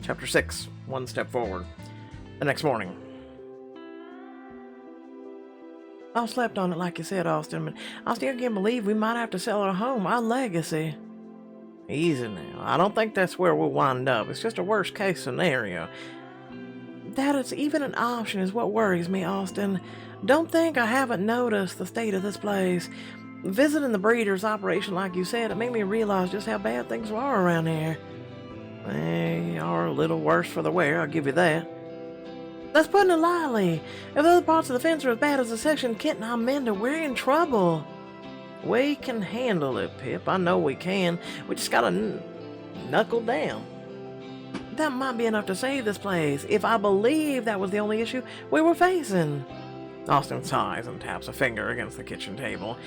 Chapter 6, One Step Forward. The next morning. I slept on it like you said, Austin, but I still can't believe we might have to sell our home, our legacy. Easy now. I don't think that's where we'll wind up. It's just a worst case scenario. That it's even an option is what worries me, Austin. Don't think I haven't noticed the state of this place. Visiting the breeder's operation, like you said, it made me realize just how bad things are around here. They are a little worse for the wear, I'll give you that. That's putting it lightly. If the other parts of the fence are as bad as the section Kit and I mended, we're in trouble. We can handle it, Pip. I know we can. We just gotta knuckle down. That might be enough to save this place, if I believe that was the only issue we were facing. Austin sighs and taps a finger against the kitchen table.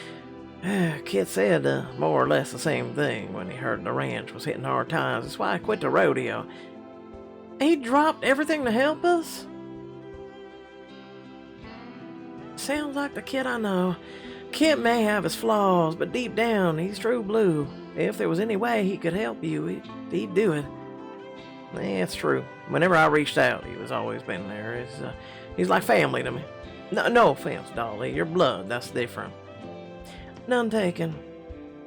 Kit said more or less the same thing when he heard the ranch was hitting hard times. That's why I quit the rodeo. He dropped everything to help us? Sounds like the Kit I know. Kit may have his flaws, but deep down, he's true blue. If there was any way he could help you, he'd do it. It's true. Whenever I reached out, he was always been there. He's like family to me. No offense, Dolly. Your blood, that's different. None taken.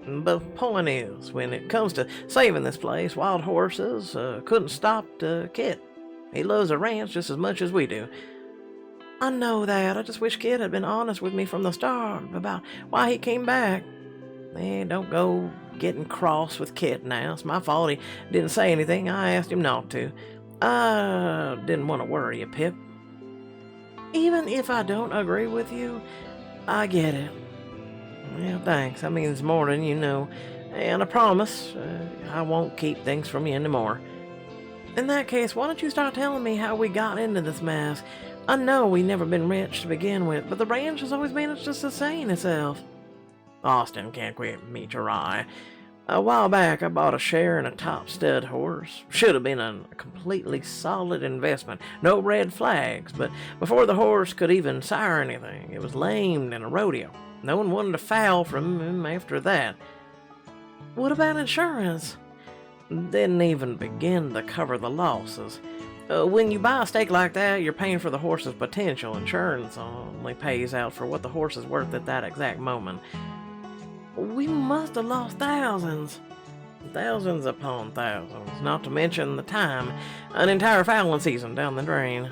But the point is, when it comes to saving this place, Wild Horses couldn't stop Kit. He loves the ranch just as much as we do. I know that. I just wish Kit had been honest with me from the start about why he came back. Don't go getting cross with Kit now. It's my fault he didn't say anything. I asked him not to. I didn't want to worry you, Pip. Even if I don't agree with you, I get it. Well, thanks. That means more than you know. And I promise I won't keep things from you anymore. In that case, why don't you start telling me how we got into this mess? I know we've never been rich to begin with, but the ranch has always managed to sustain itself. Austin can't quite meet your eye. A while back, I bought a share in a top stud horse. Should have been a completely solid investment. No red flags, but before the horse could even sire anything, it was lamed in a rodeo. No one wanted to foul from him after that. What about insurance? Didn't even begin to cover the losses. When you buy a stake like that, you're paying for the horse's potential. Insurance only pays out for what the horse is worth at that exact moment. We must have lost thousands. Thousands upon thousands, not to mention the time. An entire fowling season down the drain.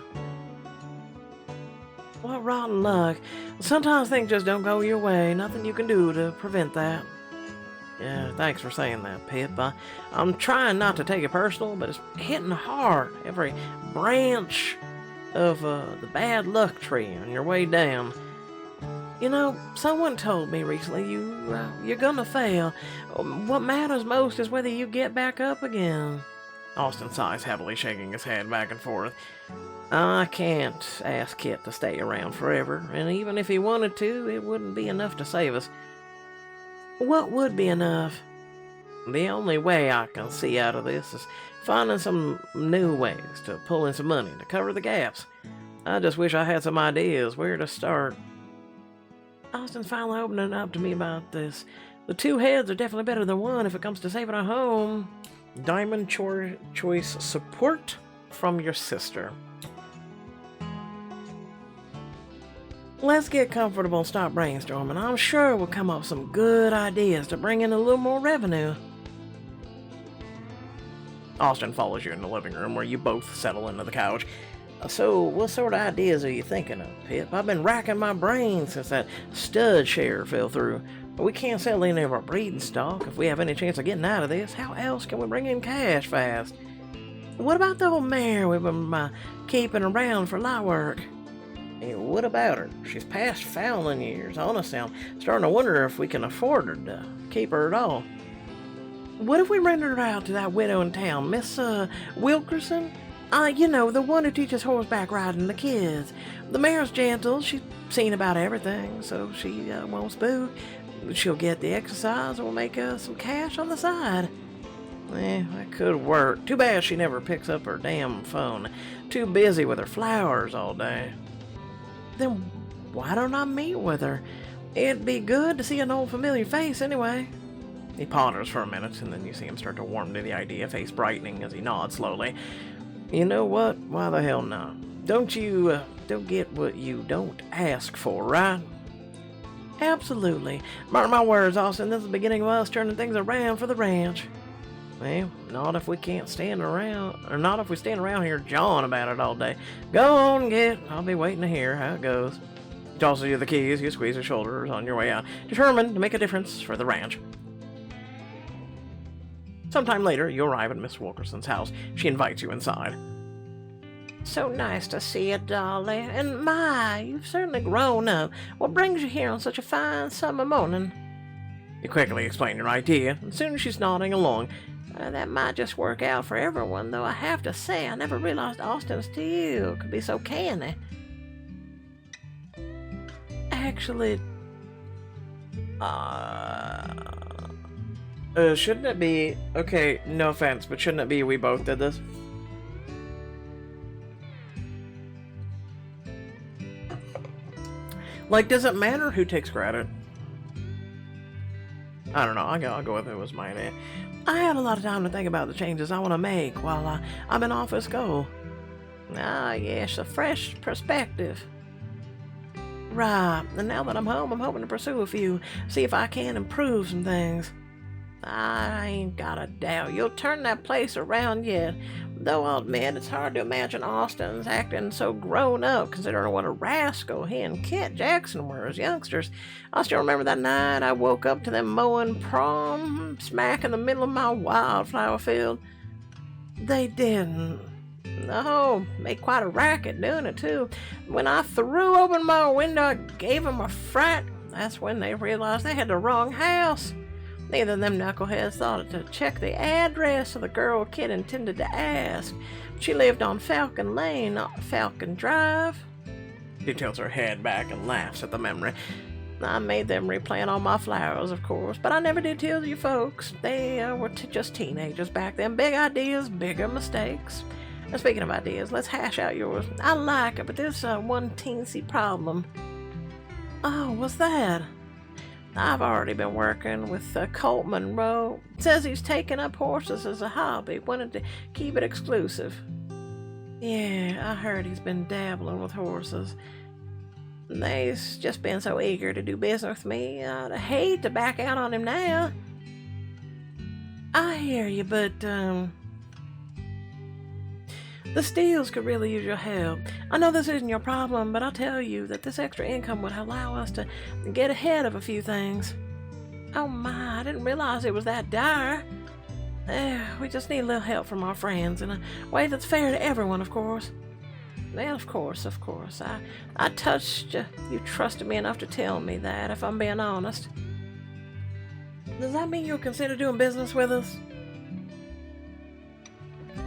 What rotten luck. Sometimes things just don't go your way. Nothing you can do to prevent that. Yeah, thanks for saying that, Pip. I'm trying not to take it personal, but it's hitting hard. Every branch of the bad luck tree on your way down. You know, someone told me recently you're gonna fail. What matters most is whether you get back up again. Austin sighs heavily, shaking his head back and forth. I can't ask Kit to stay around forever, and even if he wanted to, it wouldn't be enough to save us. What would be enough? The only way I can see out of this is finding some new ways to pull in some money to cover the gaps. I just wish I had some ideas where to start. Austin's finally opening up to me about this. The two heads are definitely better than one if it comes to saving our home. Diamond choice support from your sister. Let's get comfortable and start brainstorming. I'm sure we'll come up with some good ideas to bring in a little more revenue. Austin follows you in the living room where you both settle into the couch. So, what sort of ideas are you thinking of, Pip? I've been racking my brain since that stud share fell through. But we can't sell any of our breeding stock if we have any chance of getting out of this. How else can we bring in cash fast? What about the old mare we've been keeping around for light work? Hey, what about her? She's past fowling years. Honestly, I'm starting to wonder if we can afford her to keep her at all. What if we rented her out to that widow in town, Miss Wilkerson? You know, the one who teaches horseback riding the kids. The mare's gentle. She's seen about everything, so she won't spook. She'll get the exercise and we'll make some cash on the side. That could work. Too bad she never picks up her damn phone. Too busy with her flowers all day. Then why don't I meet with her? It'd be good to see an old familiar face anyway. He ponders for a minute, and then you see him start to warm to the idea, face brightening as he nods slowly. You know what? Why the hell not? Don't get what you don't ask for, right? Absolutely. Mark my words, Austin, this is the beginning of us turning things around for the ranch. Well, not if we stand around here jawing about it all day. Go on, I'll be waiting to hear how it goes. He tosses you the keys, you squeeze his shoulders on your way out, determined to make a difference for the ranch. Sometime later, you arrive at Miss Wilkerson's house. She invites you inside. So nice to see you, Dolly. And my, you've certainly grown up. What brings you here on such a fine summer morning? You quickly explain your idea, and soon as she's nodding along, that might just work out for everyone, though I have to say I never realized Austin Steele could be so canny. Actually, shouldn't it be, okay, no offense, but shouldn't it be we both did this? Like, does it matter who takes credit? I don't know, I'll go with it was my idea. I had a lot of time to think about the changes I want to make while I'm in office goal. Ah, yes, a fresh perspective. Right, and now that I'm home, I'm hoping to pursue a few, see if I can improve some things. I ain't got a doubt you'll turn that place around yet, though I'll admit it's hard to imagine Austin's acting so grown up considering what a rascal he and Kit Jackson were as youngsters. I still remember that night I woke up to them mowing prom smack in the middle of my wildflower field. They didn't. No, made quite a racket doing it too. When I threw open my window, I gave them a fright. That's when they realized they had the wrong house. Neither of them knuckleheads thought to check the address of the girl Kid intended to ask. She lived on Falcon Lane, not Falcon Drive. She tilts her head back and laughs at the memory. I made them replant all my flowers, of course, but I never did tell you folks. They were just teenagers back then. Big ideas, bigger mistakes. Now, speaking of ideas, let's hash out yours. I like it, but there's one teensy problem. Oh, what's that? I've already been working with Colt Monroe. Says he's taking up horses as a hobby. Wanted to keep it exclusive. Yeah, I heard he's been dabbling with horses. They've just been so eager to do business with me. I'd hate to back out on him now. I hear you, but, the Steeles could really use your help. I know this isn't your problem, but I'll tell you that this extra income would allow us to get ahead of a few things. Oh my, I didn't realize it was that dire. We just need a little help from our friends in a way that's fair to everyone, of course. Well, of course. I touched you. You trusted me enough to tell me that, if I'm being honest. Does that mean you'll consider doing business with us?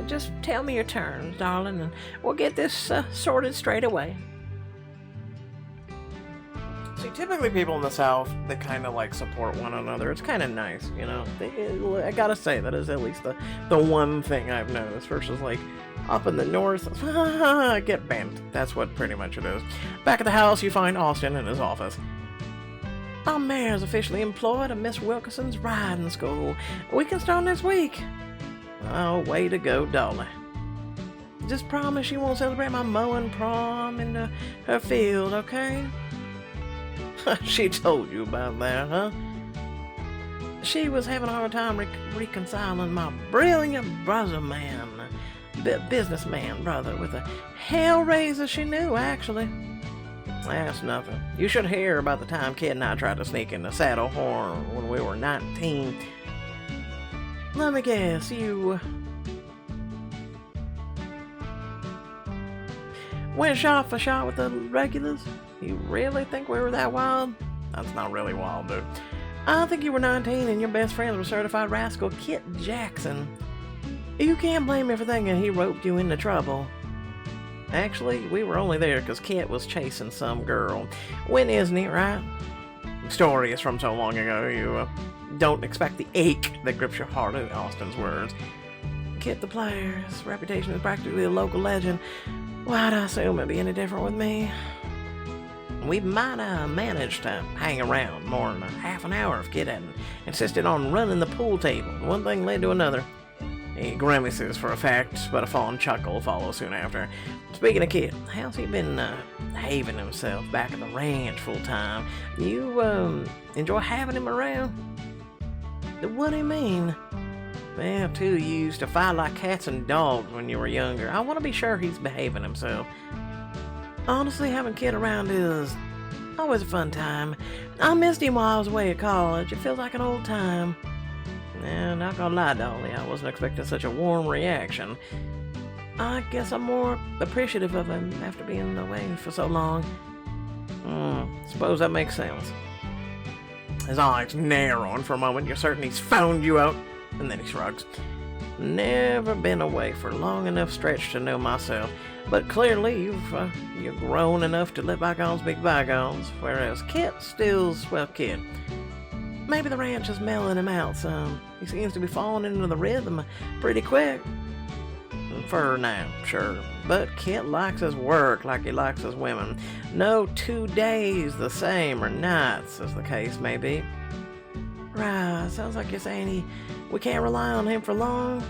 Just tell me your terms, darling, and we'll get this sorted straight away. See, typically people in the South, they kind of like support one another. It's kind of nice, you know. I gotta say, that is at least the one thing I've noticed. Versus like up in the North, get bent. That's what pretty much it is. Back at the house, you find Austin in his office. Our mayor's officially employed at Miss Wilkerson's riding school. We can start next week. Oh, way to go, Dolly. Just promise you won't celebrate my mowing prom in her field, okay? She told you about that, huh? She was having a hard time reconciling my brilliant businessman brother with a hellraiser she knew, actually. That's nothing. You should hear about the time Kid and I tried to sneak in the Saddle Horn when we were 19. Let me guess, you went shot for shot with the regulars? You really think we were that wild? That's not really wild, dude. I think you were 19 and your best friends were certified rascal Kit Jackson. You can't blame me for thinking he roped you into trouble. Actually, we were only there because Kit was chasing some girl. When isn't he, right? The story is from so long ago, you don't expect the ache that grips your heart in Austin's words. Kit the player, his reputation is practically a local legend. Why'd I assume it'd be any different with me? We might have managed to hang around more than a half an hour if Kit hadn't insisted on running the pool table. One thing led to another. He grimaces for effect, but a fond chuckle follows soon after. Speaking of Kit, how's he been behaving himself back at the ranch full time? You enjoy having him around? What do you mean? Well, too, you used to fight like cats and dogs when you were younger. I want to be sure he's behaving himself. Honestly, having Kit around is always a fun time. I missed him while I was away at college. It feels like an old time. Nah, not gonna lie, Dolly, I wasn't expecting such a warm reaction. I guess I'm more appreciative of him after being away for so long. Suppose that makes sense. His eyes narrow, and for a moment you're certain he's found you out, and then he shrugs. Never been away for a long enough stretch to know myself, but clearly you've grown enough to let bygones be bygones, whereas Kit still's, well, Kit. Maybe the ranch is mellowing him out some. He seems to be falling into the rhythm pretty quick. For now, sure. But Kit likes his work like he likes his women. No 2 days the same, or nights, as the case may be. Right, sounds like you're saying we can't rely on him for long.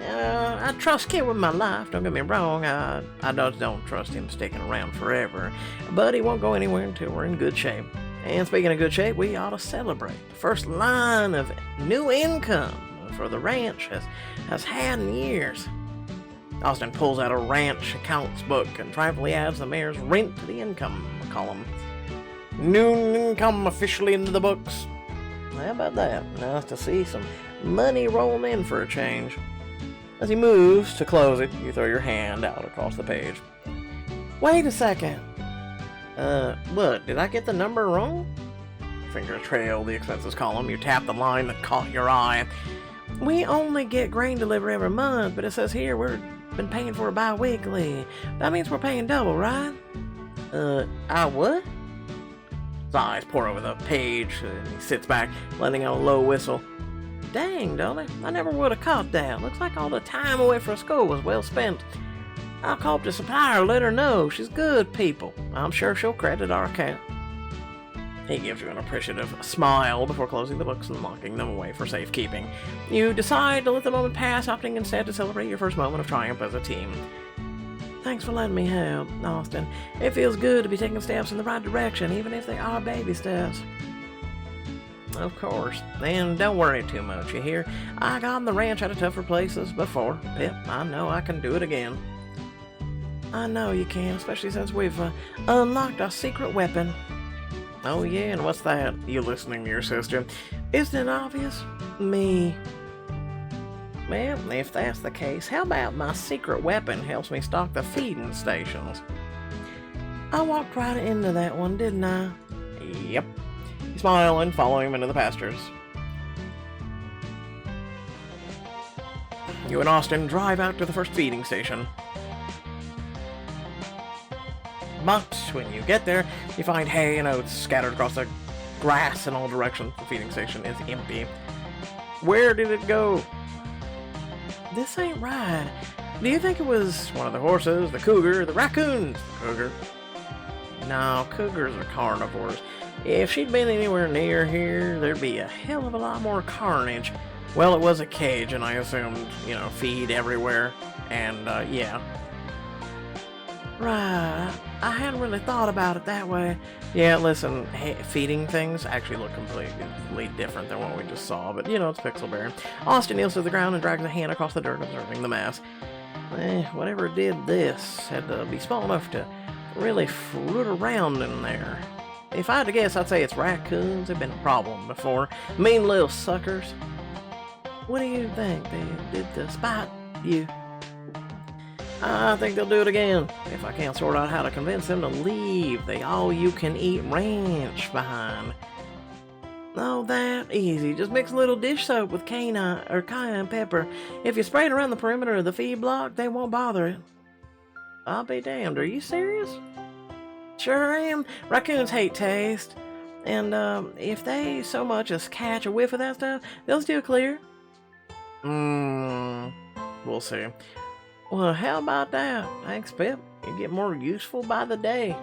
I trust Kit with my life, don't get me wrong. I just don't trust him sticking around forever. But he won't go anywhere until we're in good shape. And speaking of good shape, we ought to celebrate. The first line of new income for the ranch has had in years. Austin pulls out a ranch accounts book and triumphantly adds the mayor's rent to the income column. New income officially into the books. How about that? Nice to see some money rolling in for a change. As he moves to close it, you throw your hand out across the page. Wait a second. What? Did I get the number wrong? Finger trail the expenses column. You tap the line that caught your eye. We only get grain delivery every month, but it says here we've been paying for it bi-weekly. That means we're paying double, right? What? His eyes pour over the page, and he sits back, letting out a low whistle. Dang, Dolly, I never would have caught that. Looks like all the time away from school was well spent. I'll call up the supplier, let her know. She's good people. I'm sure she'll credit our account. He gives you an appreciative smile before closing the books and locking them away for safekeeping. You decide to let the moment pass, opting instead to celebrate your first moment of triumph as a team. Thanks for letting me help, Austin. It feels good to be taking steps in the right direction, even if they are baby steps. Of course. And don't worry too much, you hear? I got on the ranch out of tougher places before. Pip, I know I can do it again. I know you can, especially since we've unlocked our secret weapon. Oh yeah, and what's that? You listening to your sister? Isn't it obvious? Me. Well, if that's the case, how about my secret weapon helps me stock the feeding stations? I walked right into that one, didn't I? Yep. You smile and follow him into the pastures. You and Austin drive out to the first feeding station. But when you get there, you find hay and oats scattered across the grass in all directions. The feeding station is empty. Where did it go? This ain't right. Do you think it was one of the horses, the cougar, the raccoons? The cougar? No, cougars are carnivores. If she'd been anywhere near here, there'd be a hell of a lot more carnage. Well, it was a cage, and I assumed, feed everywhere. And, yeah. Right. I hadn't really thought about it that way. Yeah, listen, feeding things actually look completely different than what we just saw, but it's Pixelberry. Austin kneels to the ground and drags a hand across the dirt, observing the mess. Whatever did this had to be small enough to really fruit around in there. If I had to guess, I'd say it's raccoons. They've been a problem before. Mean little suckers. What do you think? They did to spite you? I think they'll do it again, if I can't sort out how to convince them to leave the all-you-can-eat ranch behind. Oh, that easy. Just mix a little dish soap with cayenne pepper. If you spray it around the perimeter of the feed block, they won't bother it. I'll be damned. Are you serious? Sure am. Raccoons hate taste. And, if they so much as catch a whiff of that stuff, they'll steer clear. We'll see. Well, how about that? Thanks, Pip. You get more useful by the day.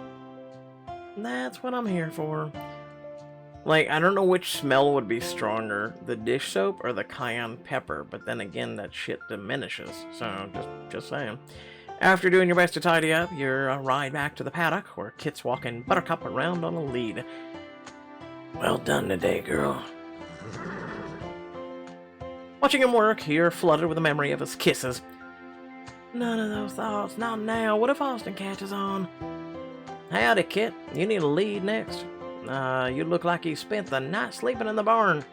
That's what I'm here for. Like, I don't know which smell would be stronger, the dish soap or the cayenne pepper, but then again, that shit diminishes, so just saying. After doing your best to tidy up, you're a ride back to the paddock, where Kit's walking Buttercup around on a lead. Well done today, girl. Watching him work, you're flooded with the memory of his kisses. None of those thoughts, not now. What if Austin catches on? Howdy, Kit. You need a lead next. You look like you spent the night sleeping in the barn.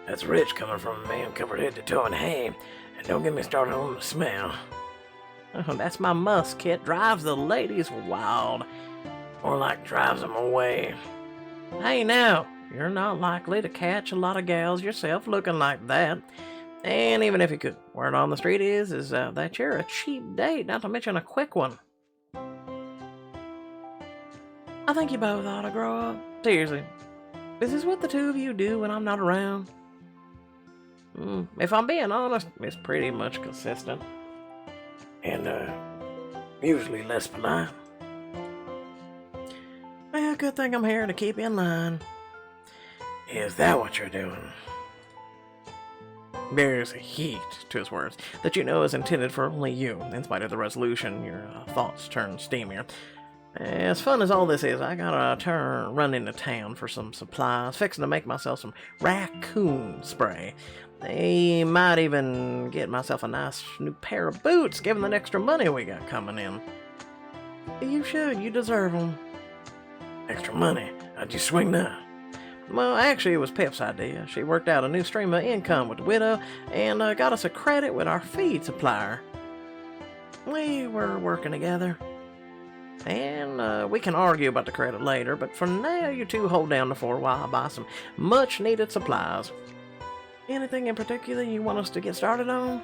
That's rich coming from a man covered head to toe in hay. And don't get me started on the smell. Oh, that's my musk, Kit. Drives the ladies wild. Or like drives them away. Hey now, you're not likely to catch a lot of gals yourself looking like that. And even if you could, word on the street is that you're a cheap date, not to mention a quick one. I think you both ought to grow up. Seriously. Is this what the two of you do when I'm not around? If I'm being honest, it's pretty much consistent. And, usually less polite. Well, good thing I'm here to keep you in line. Is that what you're doing? There's a heat to his words that you know is intended for only you. In spite of the resolution, your thoughts turn steamier. As fun as all this is, I gotta run into town for some supplies, fixing to make myself some raccoon spray. I might even get myself a nice new pair of boots, given the extra money we got coming in. You should, you deserve them. Extra money? How'd you swing that? Well, actually, it was Pip's idea. She worked out a new stream of income with the widow and got us a credit with our feed supplier. We were working together. And we can argue about the credit later, but for now, you two hold down the fort while I buy some much-needed supplies. Anything in particular you want us to get started on?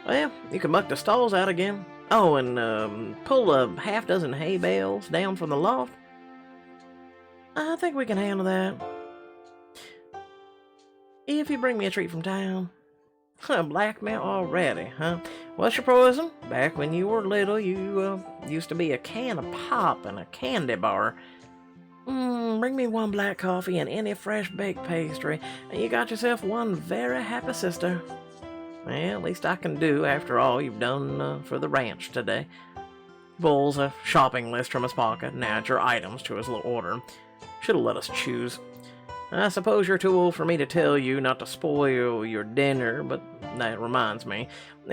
Well, you can muck the stalls out again. Oh, and pull a half-dozen hay bales down from the loft. I think we can handle that. If you bring me a treat from town. Blackmail already, huh? What's your poison? Back when you were little, you used to be a can of pop and a candy bar. Bring me one black coffee and any fresh baked pastry, and you got yourself one very happy sister. Well, at least I can do after all you've done for the ranch today. Pulls a shopping list from his pocket and adds your items to his little order. Should have let us choose. I suppose you're too old for me to tell you not to spoil your dinner, but that reminds me.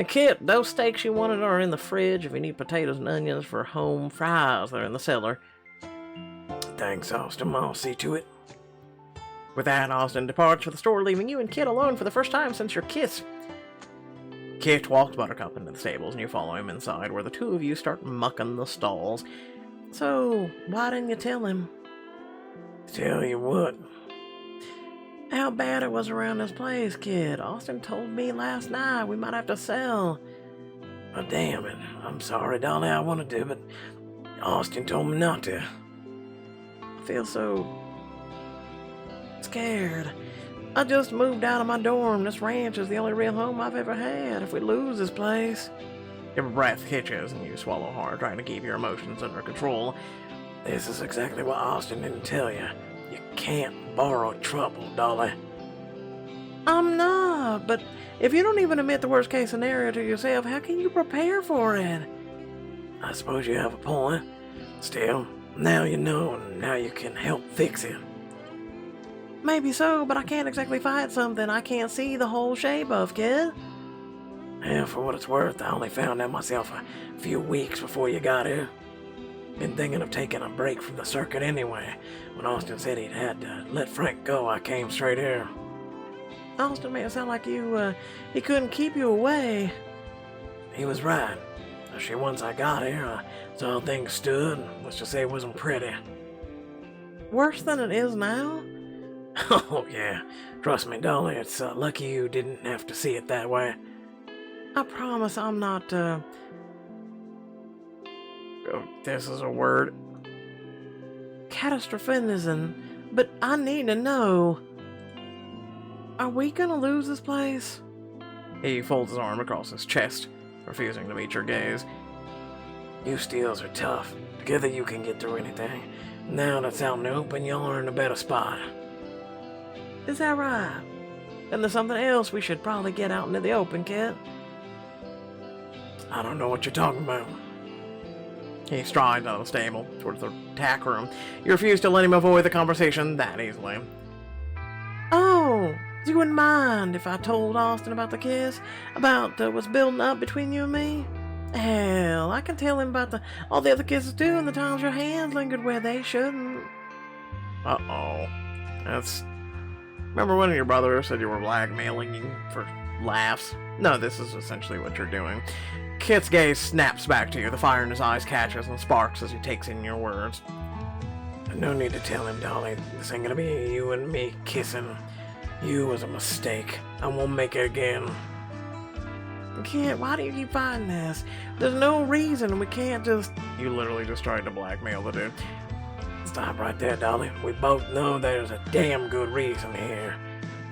Kit, those steaks you wanted are in the fridge. If you need potatoes and onions for home fries, they're in the cellar. Thanks, Austin. I'll see to it. With that, Austin departs for the store, leaving you and Kit alone for the first time since your kiss. Kit walks Buttercup into the stables, and you follow him inside, where the two of you start mucking the stalls. So, why didn't you tell him? Tell you what? How bad it was around this place, Kid. Austin told me last night we might have to sell. Oh, damn it. I'm sorry, Dolly. I wanted to, but Austin told me not to. I feel so scared. I just moved out of my dorm. This ranch is the only real home I've ever had. If we lose this place... Your breath hitches and you swallow hard, trying to keep your emotions under control. This is exactly what Austin didn't tell you. You can't borrow trouble, Dolly. I'm not, but if you don't even admit the worst case scenario to yourself, how can you prepare for it? I suppose you have a point. Still, now you know, and now you can help fix it. Maybe so, but I can't exactly fight something I can't see the whole shape of, kid. Yeah, for what it's worth, I only found out myself a few weeks before you got here. Been thinking of taking a break from the circuit anyway. When Austin said he'd had to let Frank go, I came straight here. Austin made it sound like he couldn't keep you away. He was right. Actually, once I got here, I saw how things stood. Let's just say it wasn't pretty. Worse than it is now? Oh, yeah. Trust me, Dolly, it's lucky you didn't have to see it that way. I promise I'm not, this is a word. Catastrophism. But I need to know. Are we gonna lose this place? He folds his arm across his chest, refusing to meet your gaze. You steals are tough. Together you can get through anything. Now that's out in the open, y'all are in a better spot. Is that right? Then there's something else we should probably get out into the open, Kit. I don't know what you're talking about. He strides out of the stable towards the tack room. You refuse to let him avoid the conversation that easily. Oh, you wouldn't mind if I told Austin about the kiss? About what's building up between you and me? Hell, I can tell him about all the other kisses too, and the times your hands lingered where they shouldn't. Uh-oh. Remember when your brother said you were blackmailing him for laughs? No, this is essentially what you're doing. Kit's gaze snaps back to you. The fire in his eyes catches and sparks as he takes in your words. No need to tell him, Dolly. This ain't gonna be you and me kissing. You was a mistake. I won't make it again. Kit, why do you keep fighting this? There's no reason we can't just... You literally just tried to blackmail the dude. Stop right there, Dolly. We both know there's a damn good reason here.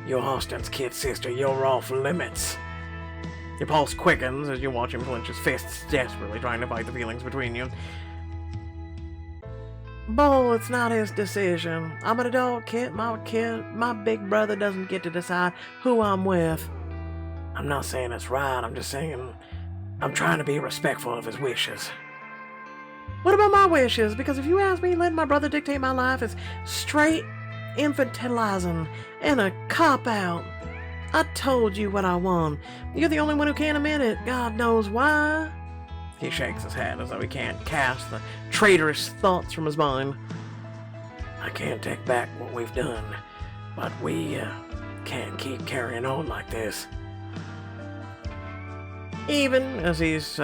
You're Austin's kid sister. You're off limits. Your pulse quickens as you watch him clench his fists, desperately trying to fight the feelings between you. Bull, it's not his decision. I'm an adult, Kit. My big brother doesn't get to decide who I'm with. I'm not saying it's right. I'm just saying I'm trying to be respectful of his wishes. What about my wishes? Because if you ask me, letting my brother dictate my life is straight infantilizing and a cop-out. I told you what I want. You're the only one who can't admit it. God knows why. He shakes his head as though he can't cast the traitorous thoughts from his mind. I can't take back what we've done, but we can't keep carrying on like this. Even as he's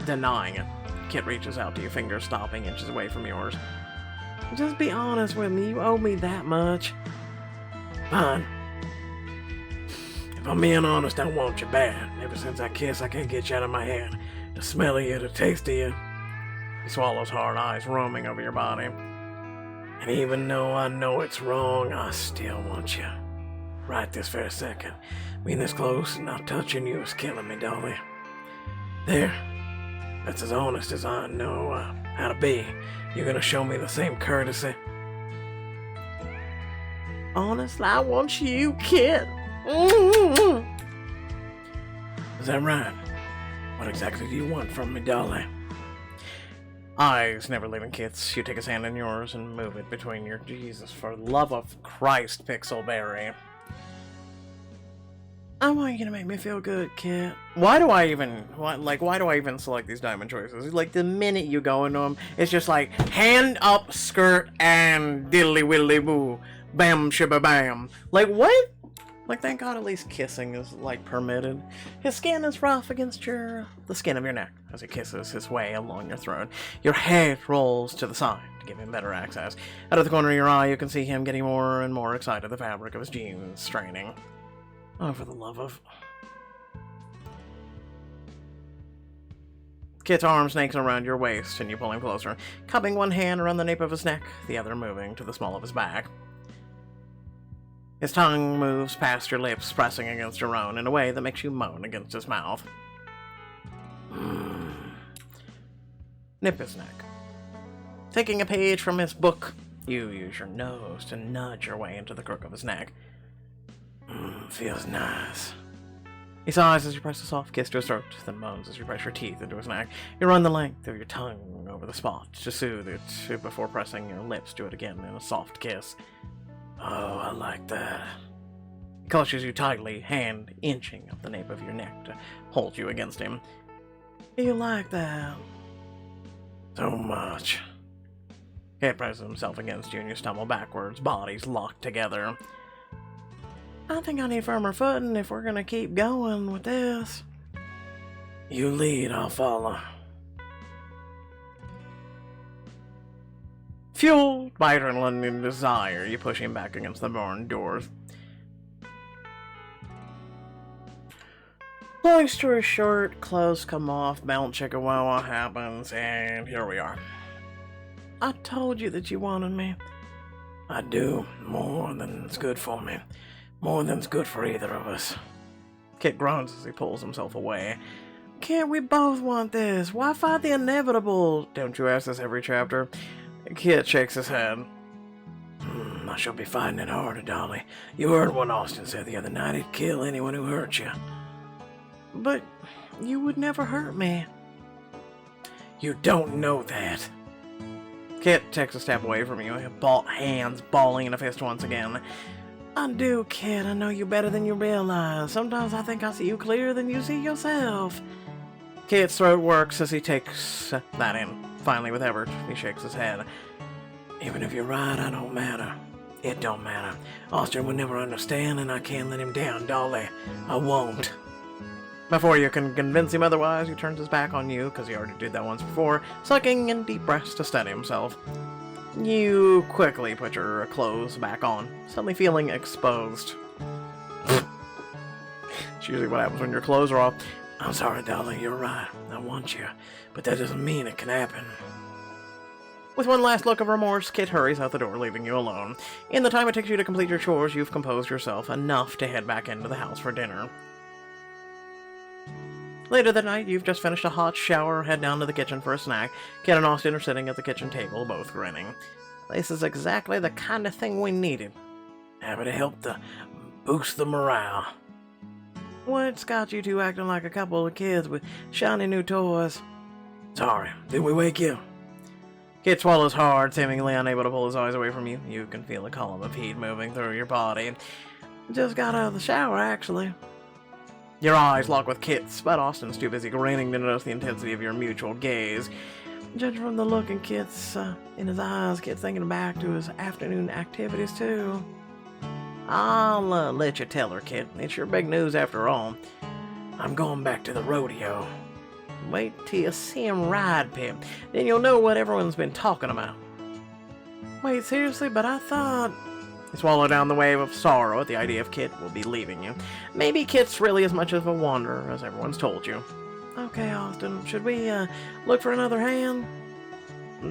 denying it, Kit reaches out to you, fingers stopping inches away from yours. Just be honest with me. You owe me that much. Fine. If I'm being honest, I want you bad. Ever since that kiss, I can't get you out of my head. The smell of you, the taste of you. He swallows hard, eyes roaming over your body. And even though I know it's wrong, I still want you. Right this very second. Being this close and not touching you is killing me, Dolly. There. That's as honest as I know how to be. You're gonna show me the same courtesy? Honestly, I want you, Kit. Is that right? What exactly do you want from me, Dolly? Eyes never leaving Kit's. You take his hand in yours and move it between your... Jesus, for the love of Christ, Pixelberry. I want you to make me feel good, Kit. Why do I even select these diamond choices? Like, the minute you go into them, it's just like, hand up, skirt, and diddly widdly boo. Bam, shibba bam. Like, what? Like, thank God at least kissing is, like, permitted. His skin is rough against the skin of your neck as he kisses his way along your throat. Your head rolls to the side to give him better access. Out of the corner of your eye, you can see him getting more and more excited, the fabric of his jeans straining. Oh, for the love of... Kit's arm snakes around your waist, and you pull him closer, cupping one hand around the nape of his neck, the other moving to the small of his back. His tongue moves past your lips, pressing against your own in a way that makes you moan against his mouth. Nip his neck. Taking a page from his book, you use your nose to nudge your way into the crook of his neck. Feels nice. He sighs as you press a soft kiss to his throat, then moans as you press your teeth into his neck. You run the length of your tongue over the spot to soothe it before pressing your lips to it again in a soft kiss. Oh, I like that. He clutches you tightly, hand inching up the nape of your neck to hold you against him. You like that? So much. He presses himself against you and you stumble backwards, bodies locked together. I think I need firmer footing if we're gonna keep going with this. You lead, I'll follow. Fueled by adrenaline and desire, you push him back against the barn doors. Long story short, clothes come off, Mount Chickawawa happens, and here we are. I told you that you wanted me. I do, more than's good for me. More than's good for either of us. Kit groans as he pulls himself away. Can't we both want this? Why fight the inevitable? Don't you ask this every chapter? Kit shakes his head. I shall be fighting it harder, Dolly. You heard what Austin said the other night. He'd kill anyone who hurt you. But you would never hurt me. You don't know that. Kit takes a step away from you, hands balling in a fist once again. I do, Kit. I know you better than you realize. Sometimes I think I see you clearer than you see yourself. Kit's throat works as he takes that in. Finally, with effort, he shakes his head. Even if you're right, I don't matter. It don't matter. Austin would never understand, and I can't let him down, Dolly. I won't. Before you can convince him otherwise, he turns his back on you, because he already did that once before, sucking in deep breaths to steady himself. You quickly put your clothes back on, suddenly feeling exposed. It's usually what happens when your clothes are off. I'm sorry, Dolly, you're right. I want you, but that doesn't mean it can happen. With one last look of remorse, Kit hurries out the door, leaving you alone. In the time it takes you to complete your chores, you've composed yourself enough to head back into the house for dinner. Later that night, you've just finished a hot shower, head down to the kitchen for a snack. Kit and Austin are sitting at the kitchen table, both grinning. This is exactly the kind of thing we needed. Happy to help boost the morale. What's got you two acting like a couple of kids with shiny new toys? Sorry, did we wake you? Kit swallows hard, seemingly unable to pull his eyes away from you. You can feel a column of heat moving through your body. Just got out of the shower, actually. Your eyes lock with Kit's, but Austin's too busy grinning to notice the intensity of your mutual gaze. Judging from the look in in his eyes, Kit's thinking back to his afternoon activities, too. I'll let you tell her, Kit. It's your big news after all. I'm going back to the rodeo. Wait till you see him ride, Pip. Then you'll know what everyone's been talking about. Wait, seriously? But I thought... You swallow down the wave of sorrow at the idea of Kit will be leaving you. Maybe Kit's really as much of a wanderer as everyone's told you. Okay, Austin, should we look for another hand?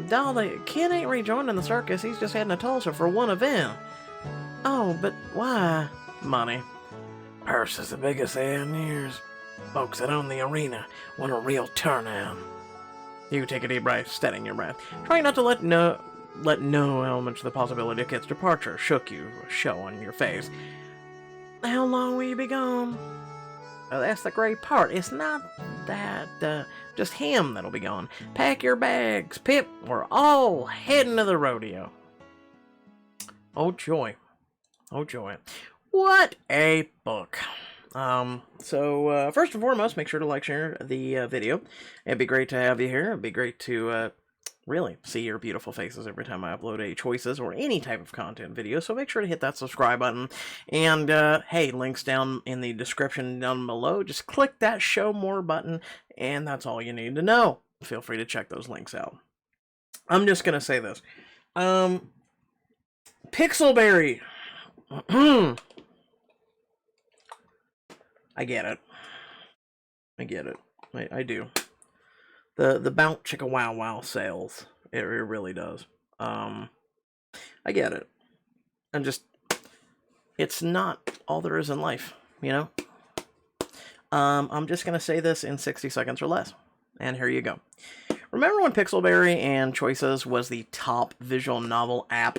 Dolly, Kit ain't rejoining the circus. He's just heading to Tulsa for one event. Oh, but why? Money. Purse is the biggest they had in years. Folks that own the arena want a real turnout. You take a deep breath, steadying your breath. Try not to let no element of the possibility of Kit's departure show on your face. How long will you be gone? That's the great part. It's not that, just him that'll be gone. Pack your bags, Pip. We're all heading to the rodeo. Oh, joy. Oh, joy. What a book. So first and foremost, make sure to like, share the video. It'd be great to have you here. It'd be great to, really see your beautiful faces every time I upload a choices or any type of content video, so make sure to hit that subscribe button, and hey, links down in the description down below. Just click that show more button, and that's all you need to know. Feel free to check those links out. I'm just gonna say this. Pixelberry. I get it. I do. The Bounce Chicka Wow Wow sales. It really does. I get it. And just, it's not all there is in life, you know? I'm just going to say this in 60 seconds or less. And here you go. Remember when Pixelberry and Choices was the top visual novel app?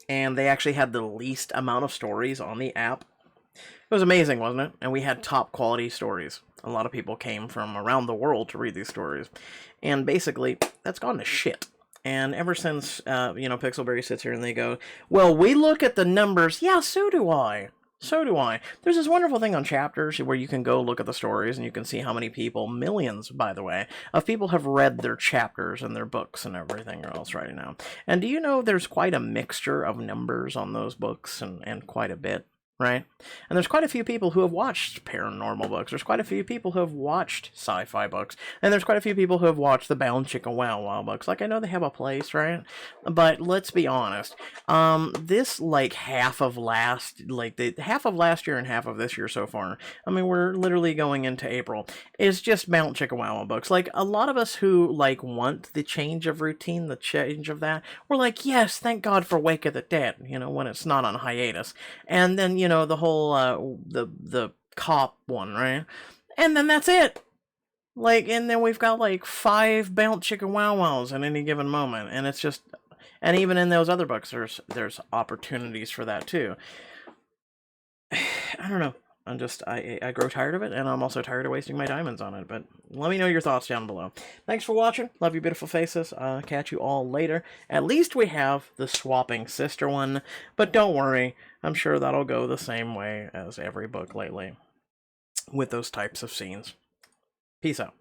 And they actually had the least amount of stories on the app? It was amazing, wasn't it? And we had top quality stories. A lot of people came from around the world to read these stories. And basically, that's gone to shit. And ever since, Pixelberry sits here and they go, well, we look at the numbers. Yeah, so do I. So do I. There's this wonderful thing on Chapters where you can go look at the stories and you can see how many people, millions, by the way, of people have read their chapters and their books and everything else right now. And do you know there's quite a mixture of numbers on those books and quite a bit? Right? And there's quite a few people who have watched paranormal books. There's quite a few people who have watched sci-fi books. And there's quite a few people who have watched the Bound Chicka Wow Wow books. Like, I know they have a place, right? But let's be honest. This, half of last year and half of this year so far, I mean, we're literally going into April, is just Bound Chicka Wow Wow books. Like, a lot of us who, want the change of routine, the change of that, we're like, yes, thank God for Wake of the Dead, when it's not on hiatus. And then, the whole, the cop one, right? And then that's it. And then we've got, 5 Bounce Chicka Wow Wows at any given moment. And it's just, And even in those other books, there's opportunities for that too. I don't know. I grow tired of it, and I'm also tired of wasting my diamonds on it. But let me know your thoughts down below. Thanks for watching. Love you, beautiful faces. Catch you all later. At least we have the swapping sister one, but don't worry. I'm sure that'll go the same way as every book lately with those types of scenes. Peace out.